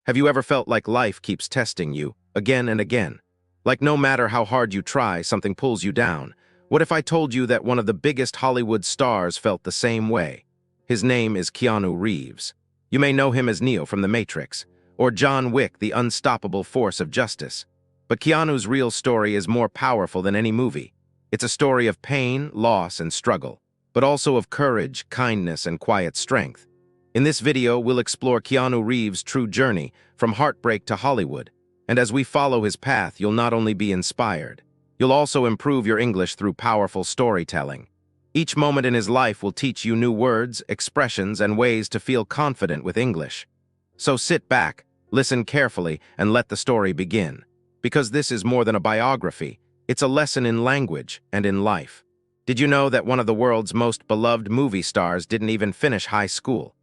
Have you ever felt like life keeps testing you, again and again? Like no matter how hard you try, something pulls you down. What if I told you that one of the biggest Hollywood stars felt the same way? His name is Keanu Reeves. You may know him as Neo from The Matrix, or John Wick, the unstoppable force of justice. But Keanu's real story is more powerful than any movie. It's a story of pain, loss, and struggle, but also of courage, kindness, and quiet strength. In this video, we'll explore Keanu Reeves' true journey from heartbreak to Hollywood. And as we follow his path, you'll not only be inspired, you'll also improve your English through powerful storytelling. Each moment in his life will teach you new words, expressions, and ways to feel confident with English. So sit back, listen carefully, and let the story begin. Because this is more than a biography, it's a lesson in language and in life. Did you know that one of the world's most beloved movie stars didn't even finish high school?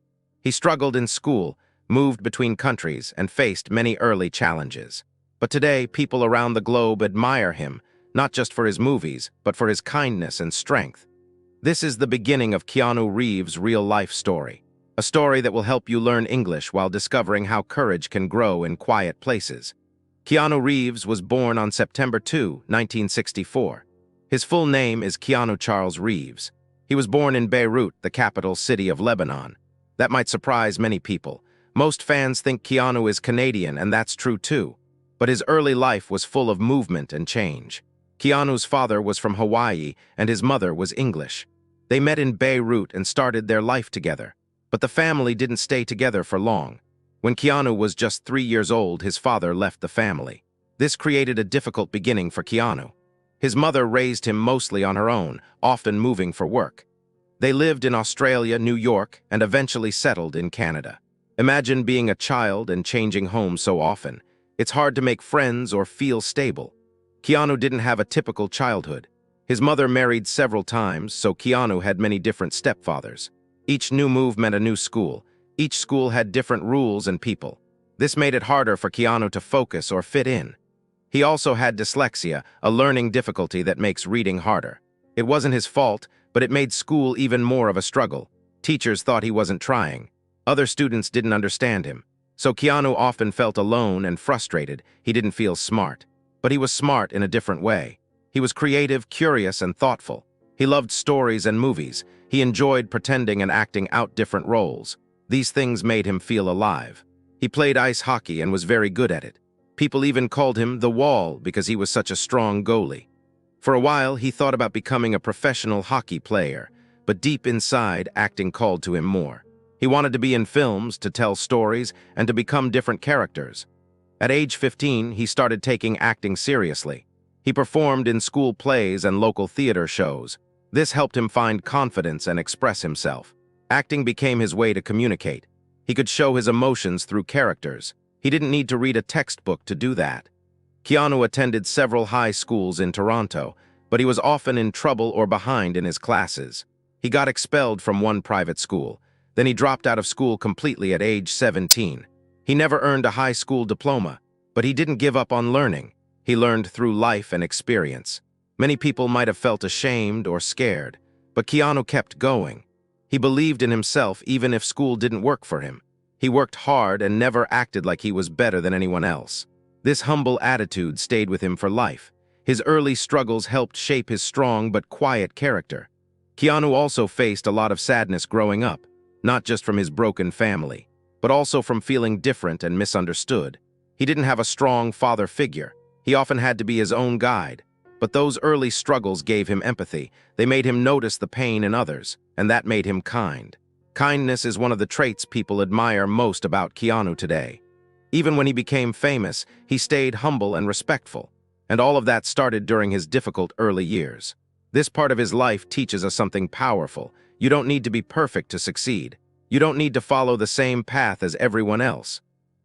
He struggled in school, moved between countries, and faced many early challenges. But today, people around the globe admire him, not just for his movies, but for his kindness and strength. This is the beginning of Keanu Reeves' real-life story, a story that will help you learn English while discovering how courage can grow in quiet places. Keanu Reeves was born on September 2, 1964. His full name is Keanu Charles Reeves. He was born in Beirut, the capital city of Lebanon. That might surprise many people. Most fans think Keanu is Canadian, and that's true too. But his early life was full of movement and change. Keanu's father was from Hawaii, and his mother was English. They met in Beirut and started their life together. But the family didn't stay together for long. When Keanu was just 3 years old, his father left the family. This created a difficult beginning for Keanu. His mother raised him mostly on her own, often moving for work. They lived in Australia, New York, and eventually settled in Canada. Imagine being a child and changing homes so often. It's hard to make friends or feel stable. Keanu didn't have a typical childhood. His mother married several times, so Keanu had many different stepfathers. Each new move meant a new school. Each school had different rules and people. This made it harder for Keanu to focus or fit in. He also had dyslexia, a learning difficulty that makes reading harder. It wasn't his fault, but it made school even more of a struggle. Teachers thought he wasn't trying. Other students didn't understand him. So Keanu often felt alone and frustrated. He didn't feel smart. But he was smart in a different way. He was creative, curious, and thoughtful. He loved stories and movies. He enjoyed pretending and acting out different roles. These things made him feel alive. He played ice hockey and was very good at it. People even called him the Wall because he was such a strong goalie. For a while, he thought about becoming a professional hockey player, but deep inside, acting called to him more. He wanted to be in films, to tell stories, and to become different characters. At age 15, he started taking acting seriously. He performed in school plays and local theater shows. This helped him find confidence and express himself. Acting became his way to communicate. He could show his emotions through characters. He didn't need to read a textbook to do that. Keanu attended several high schools in Toronto, but he was often in trouble or behind in his classes. He got expelled from one private school. Then he dropped out of school completely at age 17. He never earned a high school diploma, but he didn't give up on learning. He learned through life and experience. Many people might have felt ashamed or scared, but Keanu kept going. He believed in himself even if school didn't work for him. He worked hard and never acted like he was better than anyone else. This humble attitude stayed with him for life. His early struggles helped shape his strong but quiet character. Keanu also faced a lot of sadness growing up, not just from his broken family, but also from feeling different and misunderstood. He didn't have a strong father figure. He often had to be his own guide. But those early struggles gave him empathy. They made him notice the pain in others, and that made him kind. Kindness is one of the traits people admire most about Keanu today. Even when he became famous, he stayed humble and respectful. And all of that started during his difficult early years. This part of his life teaches us something powerful. You don't need to be perfect to succeed. You don't need to follow the same path as everyone else.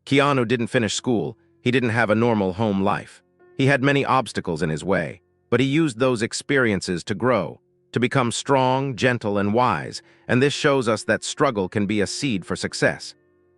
Keanu didn't finish school. He didn't have a normal home life. He had many obstacles in his way, but he used those experiences to grow, to become strong, gentle, and wise, and this shows us that struggle can be a seed for success.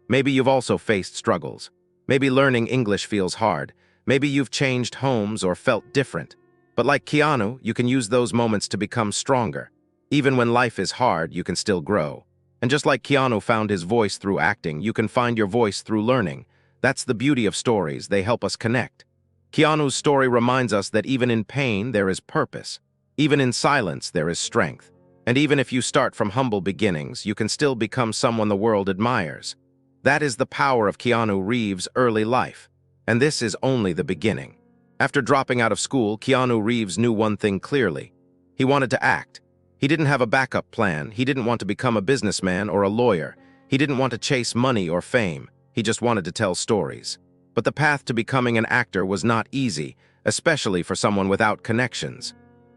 Maybe you've also faced struggles. Maybe learning English feels hard. Maybe you've changed homes or felt different. But like Keanu, you can use those moments to become stronger. Even when life is hard, you can still grow. And just like Keanu found his voice through acting, you can find your voice through learning. That's the beauty of stories, they help us connect. Keanu's story reminds us that even in pain, there is purpose. Even in silence, there is strength. And even if you start from humble beginnings, you can still become someone the world admires. That is the power of Keanu Reeves' early life. And this is only the beginning. After dropping out of school, Keanu Reeves knew one thing clearly. He wanted to act. He didn't have a backup plan. He didn't want to become a businessman or a lawyer. He didn't want to chase money or fame. He just wanted to tell stories. But the path to becoming an actor was not easy, especially for someone without connections.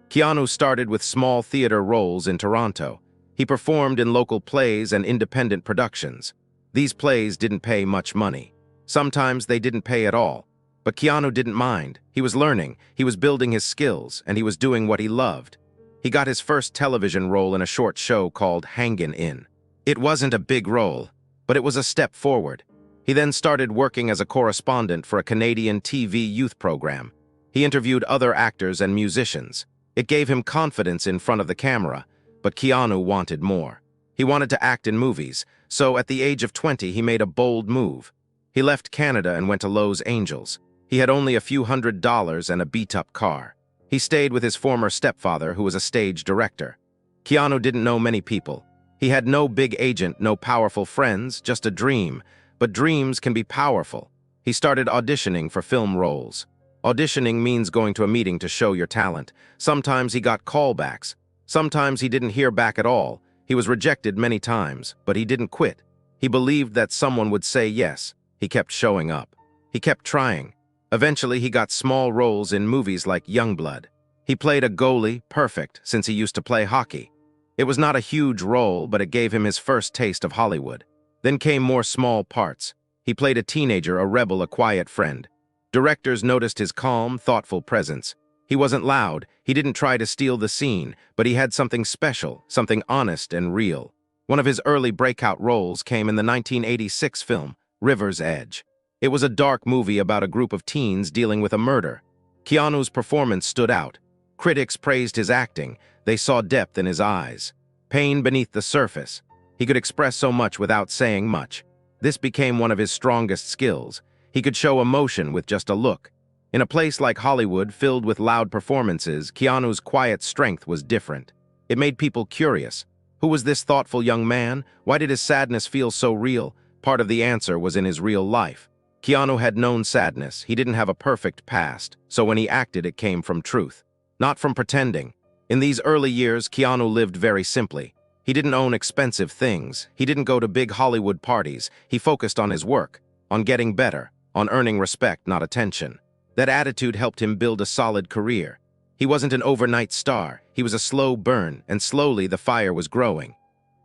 Keanu started with small theater roles in Toronto. He performed in local plays and independent productions. These plays didn't pay much money. Sometimes they didn't pay at all. But Keanu didn't mind. He was learning, he was building his skills, and he was doing what he loved. He got his first television role in a short show called Hangin' In. It wasn't a big role, but it was a step forward. He then started working as a correspondent for a Canadian TV youth program. He interviewed other actors and musicians. It gave him confidence in front of the camera, but Keanu wanted more. He wanted to act in movies, so at the age of 20, he made a bold move. He left Canada and went to Los Angeles. He had only a few $100s and a beat-up car. He stayed with his former stepfather, who was a stage director. Keanu didn't know many people. He had no big agent, no powerful friends, just a dream. But dreams can be powerful. He started auditioning for film roles. Auditioning means going to a meeting to show your talent. Sometimes he got callbacks. Sometimes he didn't hear back at all. He was rejected many times, but he didn't quit. He believed that someone would say yes. He kept showing up. He kept trying. Eventually, he got small roles in movies like Youngblood. He played a goalie, perfect, since he used to play hockey. It was not a huge role, but it gave him his first taste of Hollywood. Then came more small parts. He played a teenager, a rebel, a quiet friend. Directors noticed his calm, thoughtful presence. He wasn't loud, he didn't try to steal the scene, but he had something special, something honest and real. One of his early breakout roles came in the 1986 film, River's Edge. It was a dark movie about a group of teens dealing with a murder. Keanu's performance stood out. Critics praised his acting. They saw depth in his eyes. Pain beneath the surface. He could express so much without saying much. This became one of his strongest skills. He could show emotion with just a look. In a place like Hollywood, filled with loud performances, Keanu's quiet strength was different. It made people curious. Who was this thoughtful young man? Why did his sadness feel so real? Part of the answer was in his real life. Keanu had known sadness. He didn't have a perfect past, so when he acted, it came from truth, not from pretending. In these early years, Keanu lived very simply. He didn't own expensive things. He didn't go to big Hollywood parties. He focused on his work, on getting better, on earning respect, not attention. That attitude helped him build a solid career. He wasn't an overnight star. He was a slow burn, and slowly the fire was growing.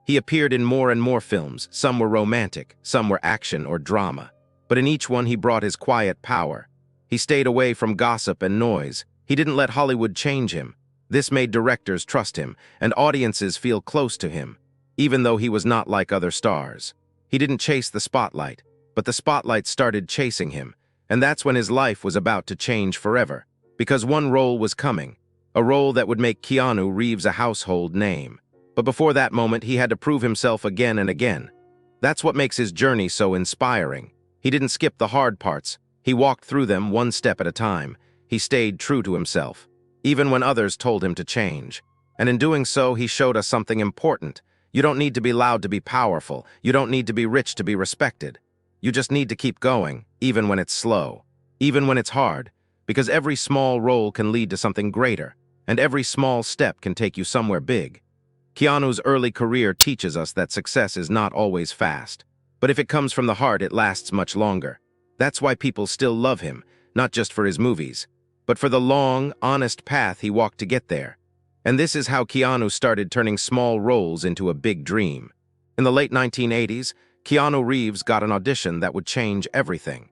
He appeared in more and more films. Some were romantic, some were action or drama. But in each one, he brought his quiet power. He stayed away from gossip and noise. He didn't let Hollywood change him. This made directors trust him, and audiences feel close to him, even though he was not like other stars. He didn't chase the spotlight, but the spotlight started chasing him, and that's when his life was about to change forever, because one role was coming, a role that would make Keanu Reeves a household name. But before that moment, he had to prove himself again and again. That's what makes his journey so inspiring. He didn't skip the hard parts. He walked through them one step at a time. He stayed true to himself, even when others told him to change. And in doing so, he showed us something important. You don't need to be loud to be powerful. You don't need to be rich to be respected. You just need to keep going, even when it's slow, even when it's hard, because every small role can lead to something greater, and every small step can take you somewhere big. Keanu's early career teaches us that success is not always fast, but if it comes from the heart, it lasts much longer. That's why people still love him, not just for his movies, but for the long, honest path he walked to get there. And this is how Keanu started turning small roles into a big dream. In the late 1980s, Keanu Reeves got an audition that would change everything.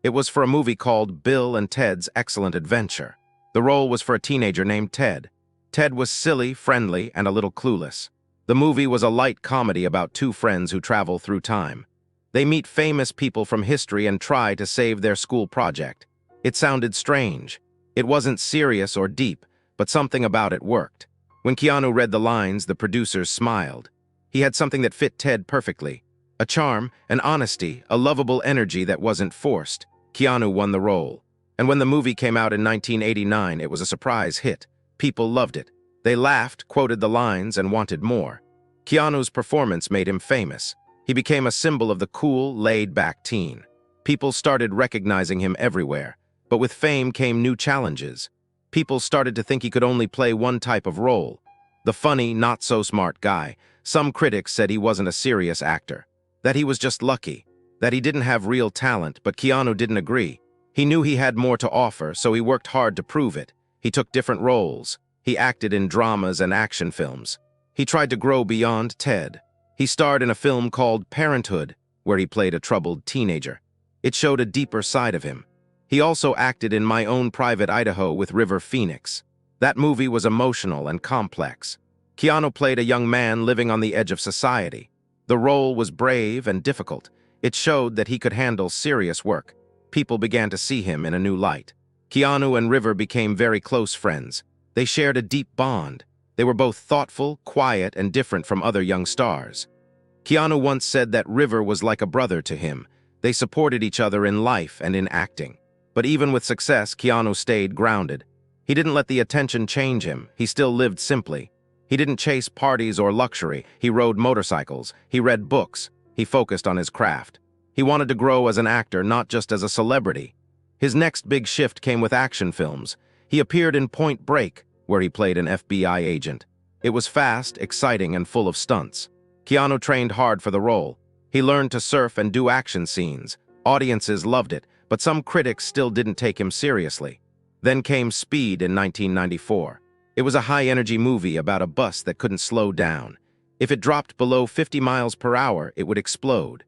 It was for a movie called Bill and Ted's Excellent Adventure. The role was for a teenager named Ted. Ted was silly, friendly, and a little clueless. The movie was a light comedy about two friends who travel through time. They meet famous people from history and try to save their school project. It sounded strange. It wasn't serious or deep, but something about it worked. When Keanu read the lines, the producers smiled. He had something that fit Ted perfectly. A charm, an honesty, a lovable energy that wasn't forced. Keanu won the role. And when the movie came out in 1989, it was a surprise hit. People loved it. They laughed, quoted the lines, and wanted more. Keanu's performance made him famous. He became a symbol of the cool, laid-back teen. People started recognizing him everywhere. But with fame came new challenges. People started to think he could only play one type of role. The funny, not-so-smart guy. Some critics said he wasn't a serious actor. That he was just lucky. That he didn't have real talent, but Keanu didn't agree. He knew he had more to offer, so he worked hard to prove it. He took different roles. He acted in dramas and action films. He tried to grow beyond Ted. He starred in a film called Parenthood, where he played a troubled teenager. It showed a deeper side of him. He also acted in My Own Private Idaho with River Phoenix. That movie was emotional and complex. Keanu played a young man living on the edge of society. The role was brave and difficult. It showed that he could handle serious work. People began to see him in a new light. Keanu and River became very close friends. They shared a deep bond. They were both thoughtful, quiet, and different from other young stars. Keanu once said that River was like a brother to him. They supported each other in life and in acting. But even with success, Keanu stayed grounded. He didn't let the attention change him. He still lived simply. He didn't chase parties or luxury. He rode motorcycles. He read books. He focused on his craft. He wanted to grow as an actor, not just as a celebrity. His next big shift came with action films. He appeared in Point Break, where he played an FBI agent. It was fast, exciting, and full of stunts. Keanu trained hard for the role. He learned to surf and do action scenes. Audiences loved it, but some critics still didn't take him seriously. Then came Speed in 1994. It was a high-energy movie about a bus that couldn't slow down. If it dropped below 50 miles per hour, it would explode.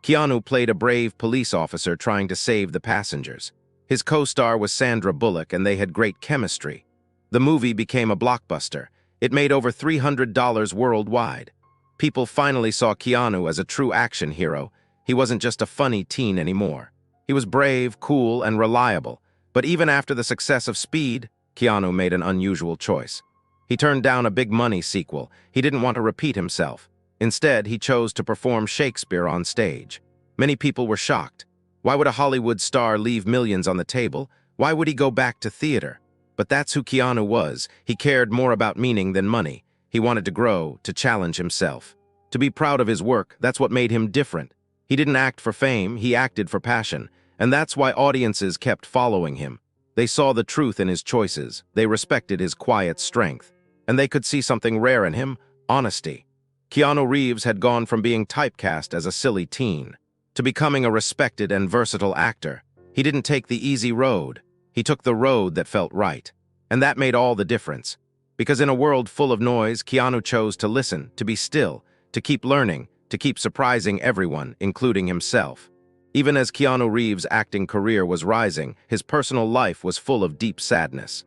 Keanu played a brave police officer trying to save the passengers. His co-star was Sandra Bullock, and they had great chemistry. The movie became a blockbuster. It made over $300 worldwide. People finally saw Keanu as a true action hero. He wasn't just a funny teen anymore. He was brave, cool, and reliable. But even after the success of Speed, Keanu made an unusual choice. He turned down a big-money sequel. He didn't want to repeat himself. Instead, he chose to perform Shakespeare on stage. Many people were shocked. Why would a Hollywood star leave millions on the table? Why would he go back to theater? But that's who Keanu was. He cared more about meaning than money. He wanted to grow, to challenge himself. To be proud of his work, that's what made him different. He didn't act for fame, he acted for passion. And that's why audiences kept following him. They saw the truth in his choices. They respected his quiet strength. And they could see something rare in him: honesty. Keanu Reeves had gone from being typecast as a silly teen to becoming a respected and versatile actor. He didn't take the easy road. He took the road that felt right. And that made all the difference. Because in a world full of noise, Keanu chose to listen, to be still, to keep learning, to keep surprising everyone, including himself. Even as Keanu Reeves' acting career was rising, his personal life was full of deep sadness.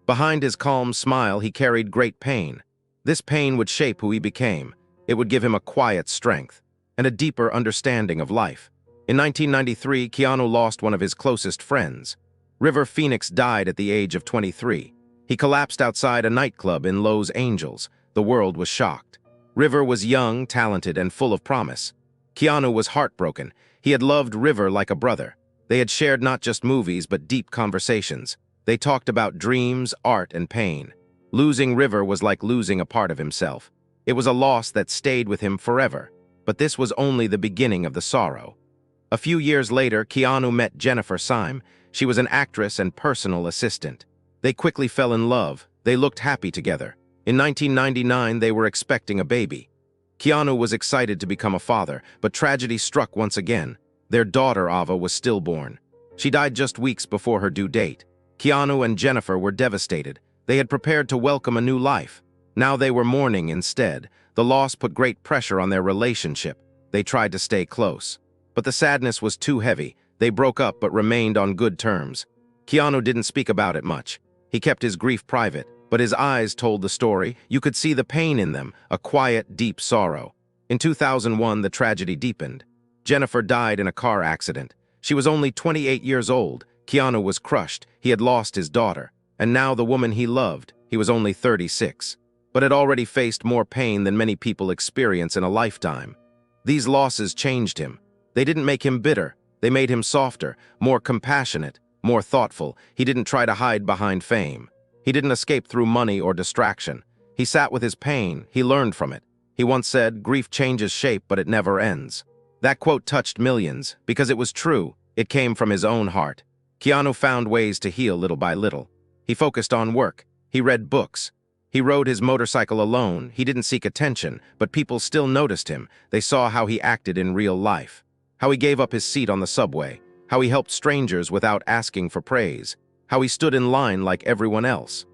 Behind his calm smile, he carried great pain. This pain would shape who he became. It would give him a quiet strength and a deeper understanding of life. In 1993, Keanu lost one of his closest friends. River Phoenix died at the age of 23. He collapsed outside a nightclub in Los Angeles. The world was shocked. River was young, talented, and full of promise. Keanu was heartbroken. He had loved River like a brother. They had shared not just movies, but deep conversations. They talked about dreams, art, and pain. Losing River was like losing a part of himself. It was a loss that stayed with him forever. But this was only the beginning of the sorrow. A few years later, Keanu met Jennifer Syme. She was an actress and personal assistant. They quickly fell in love. They looked happy together. In 1999, they were expecting a baby. Keanu was excited to become a father, but tragedy struck once again. Their daughter, Ava, was stillborn. She died just weeks before her due date. Keanu and Jennifer were devastated. They had prepared to welcome a new life. Now they were mourning instead. The loss put great pressure on their relationship. They tried to stay close. But the sadness was too heavy. They broke up but remained on good terms. Keanu didn't speak about it much. He kept his grief private, but his eyes told the story. You could see the pain in them, a quiet, deep sorrow. In 2001, the tragedy deepened. Jennifer died in a car accident. She was only 28 years old. Keanu was crushed. He had lost his daughter. And now the woman he loved. He was only 36. But had already faced more pain than many people experience in a lifetime. These losses changed him. They didn't make him bitter. They made him softer, more compassionate, more thoughtful. He didn't try to hide behind fame. He didn't escape through money or distraction. He sat with his pain. He learned from it. He once said, "Grief changes shape, but it never ends." That quote touched millions because it was true. It came from his own heart. Keanu found ways to heal little by little. He focused on work. He read books. He rode his motorcycle alone. He didn't seek attention, but people still noticed him. They saw how he acted in real life, how he gave up his seat on the subway, how he helped strangers without asking for praise, how he stood in line like everyone else.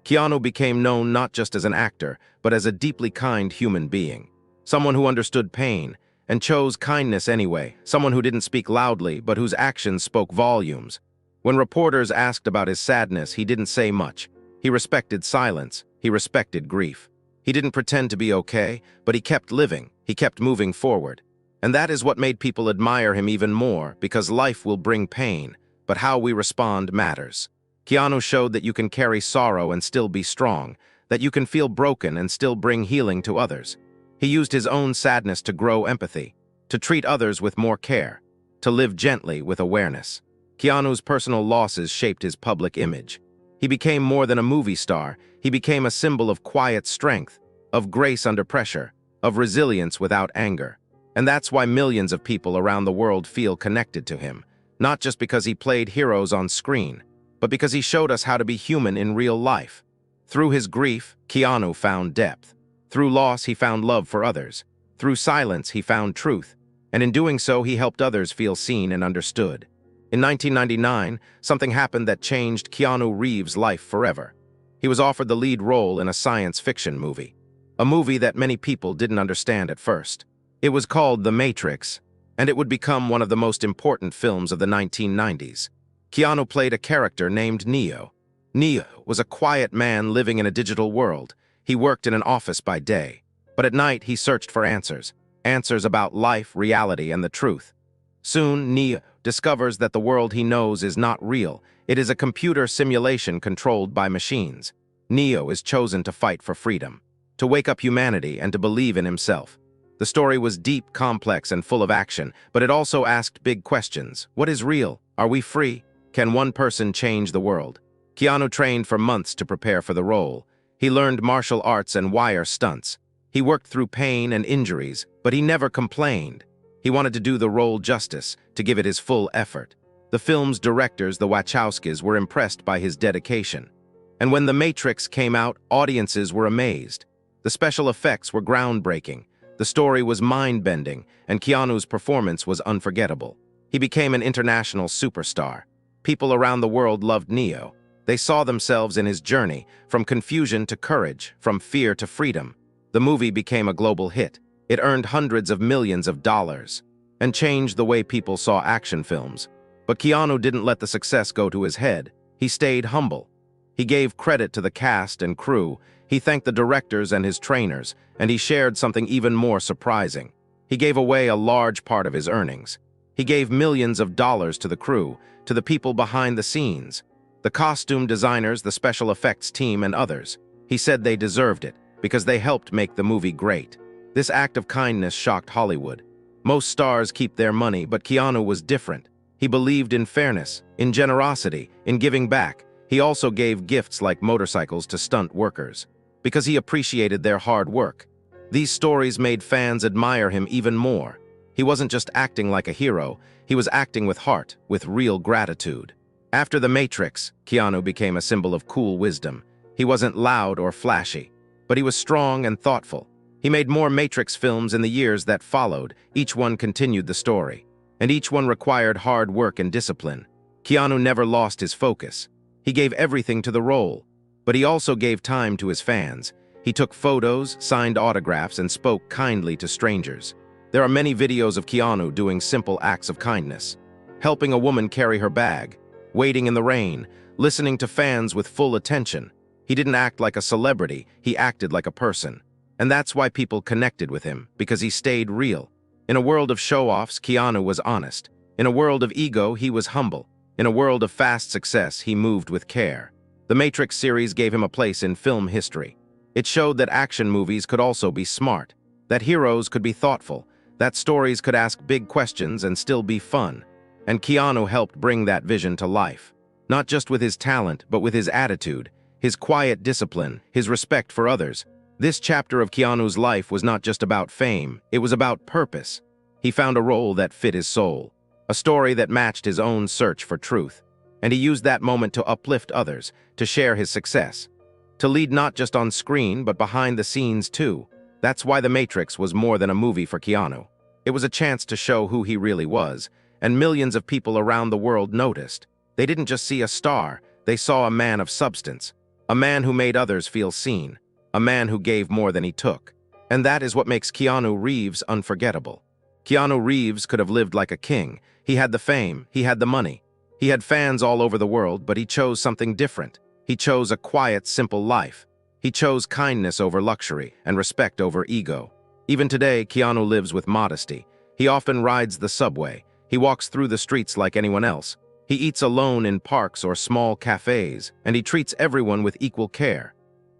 Keanu became known not just as an actor, but as a deeply kind human being, someone who understood pain and chose kindness anyway, someone who didn't speak loudly, but whose actions spoke volumes. When reporters asked about his sadness, he didn't say much. He respected silence. He respected grief. He didn't pretend to be okay, but he kept living. He kept moving forward. And that is what made people admire him even more, because life will bring pain, but how we respond matters. Keanu showed that you can carry sorrow and still be strong, that you can feel broken and still bring healing to others. He used his own sadness to grow empathy, to treat others with more care, to live gently with awareness. Keanu's personal losses shaped his public image. He became more than a movie star. He became a symbol of quiet strength, of grace under pressure, of resilience without anger. And that's why millions of people around the world feel connected to him, not just because he played heroes on screen, but because he showed us how to be human in real life. Through his grief, Keanu found depth. Through loss, he found love for others. Through silence, he found truth. And in doing so, he helped others feel seen and understood. In 1999, something happened that changed Keanu Reeves' life forever. He was offered the lead role in a science fiction movie, a movie that many people didn't understand at first. It was called The Matrix, and it would become one of the most important films of the 1990s. Keanu played a character named Neo. Neo was a quiet man living in a digital world. He worked in an office by day, but at night he searched for answers about life, reality, and the truth. Soon, Neo discovers that the world he knows is not real. It is a computer simulation controlled by machines. Neo is chosen to fight for freedom, to wake up humanity, and to believe in himself. The story was deep, complex, and full of action, but it also asked big questions. What is real? Are we free? Can one person change the world? Keanu trained for months to prepare for the role. He learned martial arts and wire stunts. He worked through pain and injuries, but he never complained. He wanted to do the role justice, to give it his full effort. The film's directors, the Wachowskis, were impressed by his dedication. And when The Matrix came out, audiences were amazed. The special effects were groundbreaking. The story was mind-bending, and Keanu's performance was unforgettable. He became an international superstar. People around the world loved Neo. They saw themselves in his journey, from confusion to courage, from fear to freedom. The movie became a global hit. It earned hundreds of millions of dollars and changed the way people saw action films. But Keanu didn't let the success go to his head. He stayed humble. He gave credit to the cast and crew. He thanked the directors and his trainers, and he shared something even more surprising. He gave away a large part of his earnings. He gave millions of dollars to the crew, to the people behind the scenes, the costume designers, the special effects team, and others. He said they deserved it because they helped make the movie great. This act of kindness shocked Hollywood. Most stars keep their money, but Keanu was different. He believed in fairness, in generosity, in giving back. He also gave gifts like motorcycles to stunt workers, because he appreciated their hard work. These stories made fans admire him even more. He wasn't just acting like a hero, he was acting with heart, with real gratitude. After The Matrix, Keanu became a symbol of cool wisdom. He wasn't loud or flashy, but he was strong and thoughtful. He made more Matrix films in the years that followed. Each one continued the story, and each one required hard work and discipline. Keanu never lost his focus. He gave everything to the role, but he also gave time to his fans. He took photos, signed autographs, and spoke kindly to strangers. There are many videos of Keanu doing simple acts of kindness, helping a woman carry her bag, waiting in the rain, listening to fans with full attention. He didn't act like a celebrity, he acted like a person. And that's why people connected with him, because he stayed real. In a world of show-offs, Keanu was honest. In a world of ego, he was humble. In a world of fast success, he moved with care. The Matrix series gave him a place in film history. It showed that action movies could also be smart, that heroes could be thoughtful, that stories could ask big questions and still be fun. And Keanu helped bring that vision to life. Not just with his talent, but with his attitude, his quiet discipline, his respect for others. This chapter of Keanu's life was not just about fame, it was about purpose. He found a role that fit his soul, a story that matched his own search for truth. And he used that moment to uplift others, to share his success, to lead not just on screen, but behind the scenes too. That's why The Matrix was more than a movie for Keanu. It was a chance to show who he really was, and millions of people around the world noticed. They didn't just see a star, they saw a man of substance, a man who made others feel seen, a man who gave more than he took. And that is what makes Keanu Reeves unforgettable. Keanu Reeves could have lived like a king. He had the fame, he had the money. He had fans all over the world, but he chose something different. He chose a quiet, simple life. He chose kindness over luxury and respect over ego. Even today, Keanu lives with modesty. He often rides the subway. He walks through the streets like anyone else. He eats alone in parks or small cafes, and he treats everyone with equal care.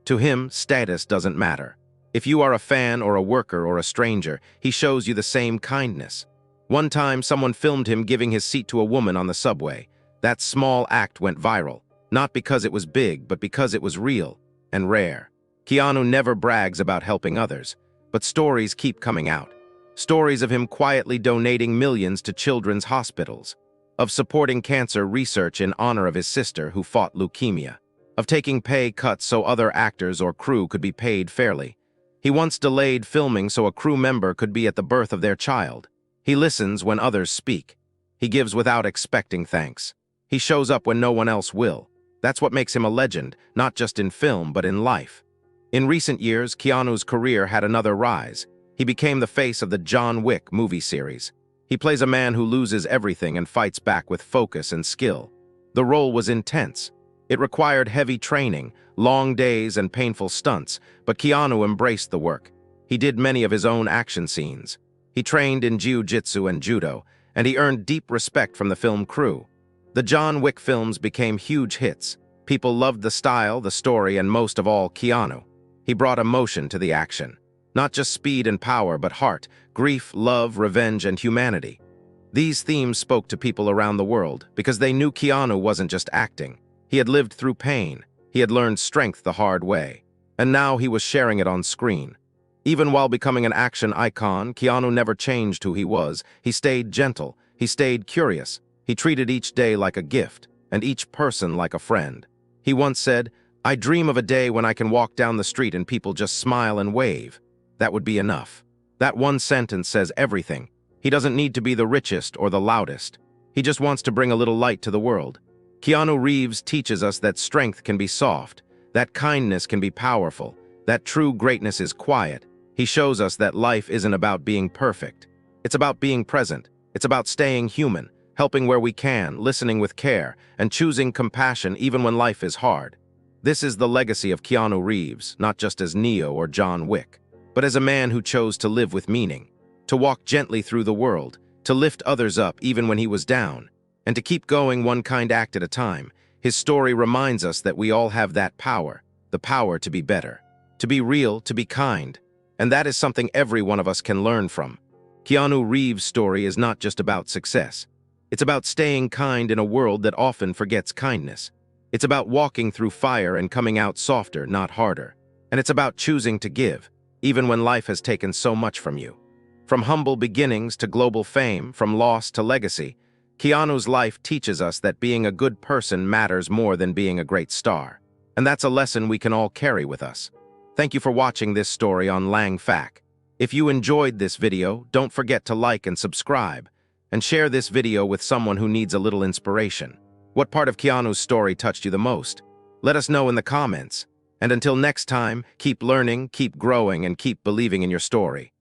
To him, status doesn't matter. If you are a fan or a worker or a stranger, he shows you the same kindness. One time, someone filmed him giving his seat to a woman on the subway. That small act went viral, not because it was big, but because it was real and rare. Keanu never brags about helping others, but stories keep coming out. Stories of him quietly donating millions to children's hospitals, of supporting cancer research in honor of his sister who fought leukemia, of taking pay cuts so other actors or crew could be paid fairly. He once delayed filming so a crew member could be at the birth of their child. He listens when others speak. He gives without expecting thanks. He shows up when no one else will. That's what makes him a legend, not just in film, but in life. In recent years, Keanu's career had another rise. He became the face of the John Wick movie series. He plays a man who loses everything and fights back with focus and skill. The role was intense. It required heavy training, long days, and painful stunts, but Keanu embraced the work. He did many of his own action scenes. He trained in jiu-jitsu and judo, and he earned deep respect from the film crew. The John Wick films became huge hits. People loved the style, the story, and most of all, Keanu. He brought emotion to the action. Not just speed and power, but heart, grief, love, revenge, and humanity. These themes spoke to people around the world because they knew Keanu wasn't just acting. He had lived through pain. He had learned strength the hard way. And now he was sharing it on screen. Even while becoming an action icon, Keanu never changed who he was. He stayed gentle. He stayed curious. He treated each day like a gift, and each person like a friend. He once said, "I dream of a day when I can walk down the street and people just smile and wave. That would be enough." That one sentence says everything. He doesn't need to be the richest or the loudest. He just wants to bring a little light to the world. Keanu Reeves teaches us that strength can be soft, that kindness can be powerful, that true greatness is quiet. He shows us that life isn't about being perfect. It's about being present. It's about staying human, helping where we can, listening with care, and choosing compassion even when life is hard. This is the legacy of Keanu Reeves, not just as Neo or John Wick, but as a man who chose to live with meaning, to walk gently through the world, to lift others up even when he was down, and to keep going one kind act at a time. His story reminds us that we all have that power, the power to be better, to be real, to be kind, and that is something every one of us can learn from. Keanu Reeves' story is not just about success. It's about staying kind in a world that often forgets kindness. It's about walking through fire and coming out softer, not harder. And it's about choosing to give, even when life has taken so much from you. From humble beginnings to global fame, from loss to legacy, Keanu's life teaches us that being a good person matters more than being a great star. And that's a lesson we can all carry with us. Thank you for watching this story on Lang Fac. If you enjoyed this video, don't forget to like and subscribe, and share this video with someone who needs a little inspiration. What part of Keanu's story touched you the most? Let us know in the comments. And until next time, keep learning, keep growing, and keep believing in your story.